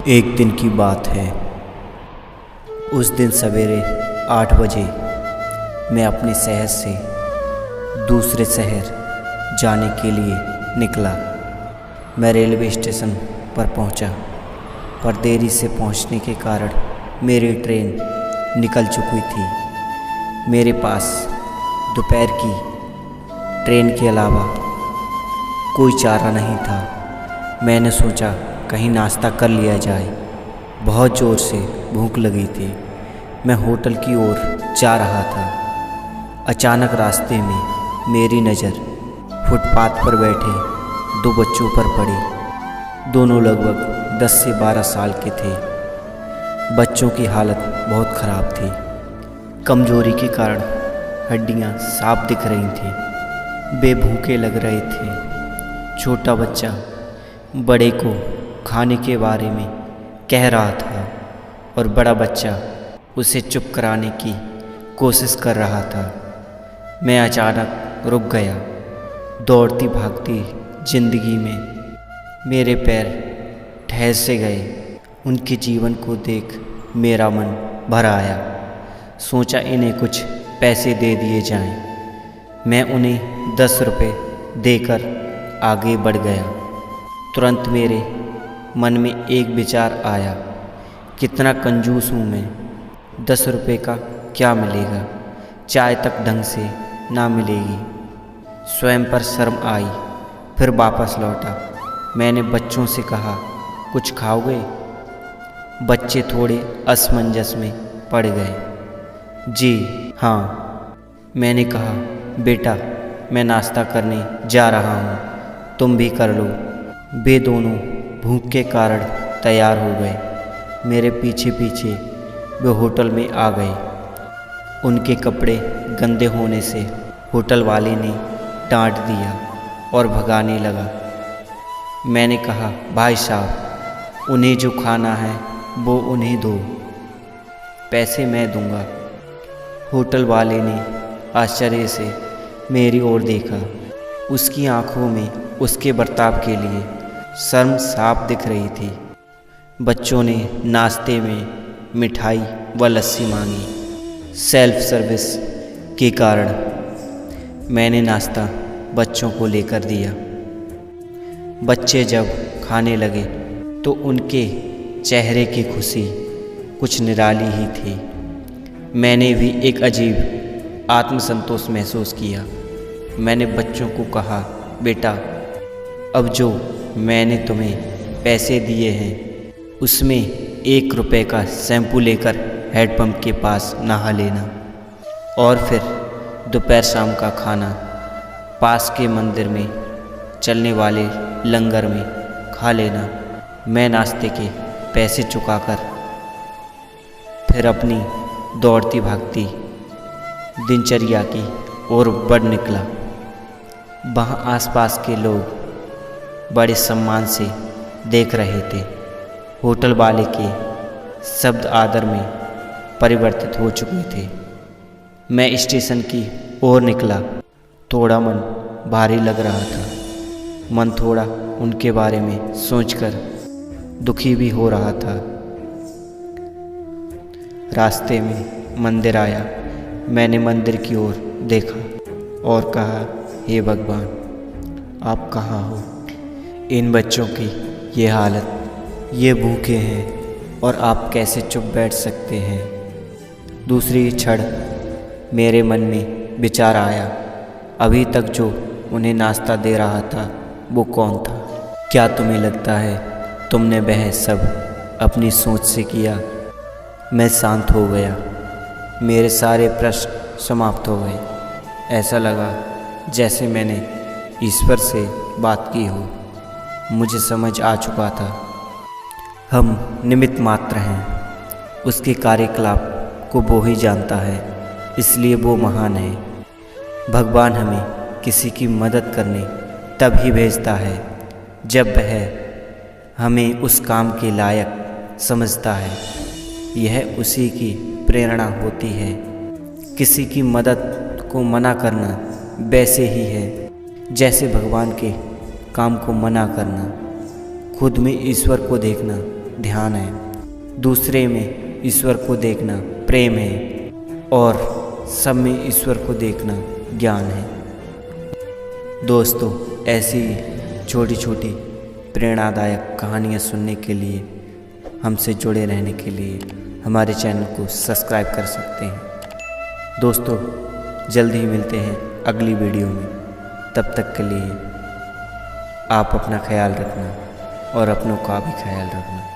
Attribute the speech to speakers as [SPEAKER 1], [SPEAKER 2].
[SPEAKER 1] एक दिन की बात है। उस दिन सवेरे 8 बजे मैं अपने शहर से दूसरे शहर जाने के लिए निकला। मैं रेलवे स्टेशन पर पहुंचा, पर देरी से पहुंचने के कारण मेरी ट्रेन निकल चुकी थी। मेरे पास दोपहर की ट्रेन के अलावा कोई चारा नहीं था। मैंने सोचा कहीं नाश्ता कर लिया जाए। बहुत ज़ोर से भूख लगी थी। मैं होटल की ओर जा रहा था। अचानक रास्ते में मेरी नज़र फुटपाथ पर बैठे 2 बच्चों पर पड़ी। दोनों लगभग 10 से 12 साल के थे। बच्चों की हालत बहुत ख़राब थी। कमज़ोरी के कारण हड्डियां साफ दिख रही थीं। वे भूखे लग रहे थे। छोटा बच्चा बड़े को खाने के बारे में कह रहा था और बड़ा बच्चा उसे चुप कराने की कोशिश कर रहा था। मैं अचानक रुक गया। दौड़ती भागती जिंदगी में मेरे पैर ठहर से गए। उनके जीवन को देख मेरा मन भर आया। सोचा इन्हें कुछ पैसे दे दिए जाएं। मैं उन्हें 10 रुपये देकर आगे बढ़ गया। तुरंत मेरे मन में एक विचार आया, कितना कंजूस हूँ मैं। 10 रुपये का क्या मिलेगा? चाय तक ढंग से ना मिलेगी। स्वयं पर शर्म आई। फिर वापस लौटा। मैंने बच्चों से कहा, कुछ खाओगे? बच्चे थोड़े असमंजस में पड़ गए। जी हाँ, मैंने कहा, बेटा मैं नाश्ता करने जा रहा हूँ, तुम भी कर लो। वे दोनों भूख के कारण तैयार हो गए। मेरे पीछे पीछे वे होटल में आ गए। उनके कपड़े गंदे होने से होटल वाले ने डांट दिया और भगाने लगा। मैंने कहा, भाई साहब उन्हें जो खाना है वो उन्हें दो, पैसे मैं दूंगा। होटल वाले ने आश्चर्य से मेरी ओर देखा। उसकी आंखों में उसके बर्ताव के लिए शर्म साफ दिख रही थी। बच्चों ने नाश्ते में मिठाई व लस्सी मांगी। सेल्फ सर्विस के कारण मैंने नाश्ता बच्चों को लेकर दिया। बच्चे जब खाने लगे तो उनके चेहरे की खुशी कुछ निराली ही थी। मैंने भी एक अजीब आत्मसंतोष महसूस किया। मैंने बच्चों को कहा, बेटा अब जो मैंने तुम्हें पैसे दिए हैं उसमें 1 रुपये का शैम्पू लेकर हैंडपंप के पास नहा लेना और फिर दोपहर शाम का खाना पास के मंदिर में चलने वाले लंगर में खा लेना। मैं नाश्ते के पैसे चुकाकर फिर अपनी दौड़ती भागती दिनचर्या की ओर बढ़ निकला। वहाँ आसपास के लोग बड़े सम्मान से देख रहे थे। होटल वाले के शब्द आदर में परिवर्तित हो चुके थे। मैं स्टेशन की ओर निकला। थोड़ा मन भारी लग रहा था। मन थोड़ा उनके बारे में सोचकर दुखी भी हो रहा था। रास्ते में मंदिर आया। मैंने मंदिर की ओर देखा और कहा, हे भगवान आप कहाँ हो? इन बच्चों की ये हालत, ये भूखे हैं और आप कैसे चुप बैठ सकते हैं? दूसरी क्षण मेरे मन में विचार आया, अभी तक जो उन्हें नाश्ता दे रहा था वो कौन था? क्या तुम्हें लगता है तुमने वह सब अपनी सोच से किया? मैं शांत हो गया। मेरे सारे प्रश्न समाप्त हो गए। ऐसा लगा जैसे मैंने ईश्वर से बात की हो। मुझे समझ आ चुका था हम निमित्त मात्र हैं। उसके कार्यकलाप को वो ही जानता है, इसलिए वो महान है। भगवान हमें किसी की मदद करने तब ही भेजता है जब वह हमें उस काम के लायक समझता है। यह उसी की प्रेरणा होती है। किसी की मदद को मना करना वैसे ही है जैसे भगवान के काम को मना करना। खुद में ईश्वर को देखना ध्यान है, दूसरे में ईश्वर को देखना प्रेम है और सब में ईश्वर को देखना ज्ञान है। दोस्तों, ऐसी छोटी छोटी प्रेरणादायक कहानियाँ सुनने के लिए, हमसे जुड़े रहने के लिए हमारे चैनल को सब्सक्राइब कर सकते हैं। दोस्तों, जल्द ही मिलते हैं अगली वीडियो में। तब तक के लिए आप अपना ख्याल रखना और अपनों का भी ख्याल रखना।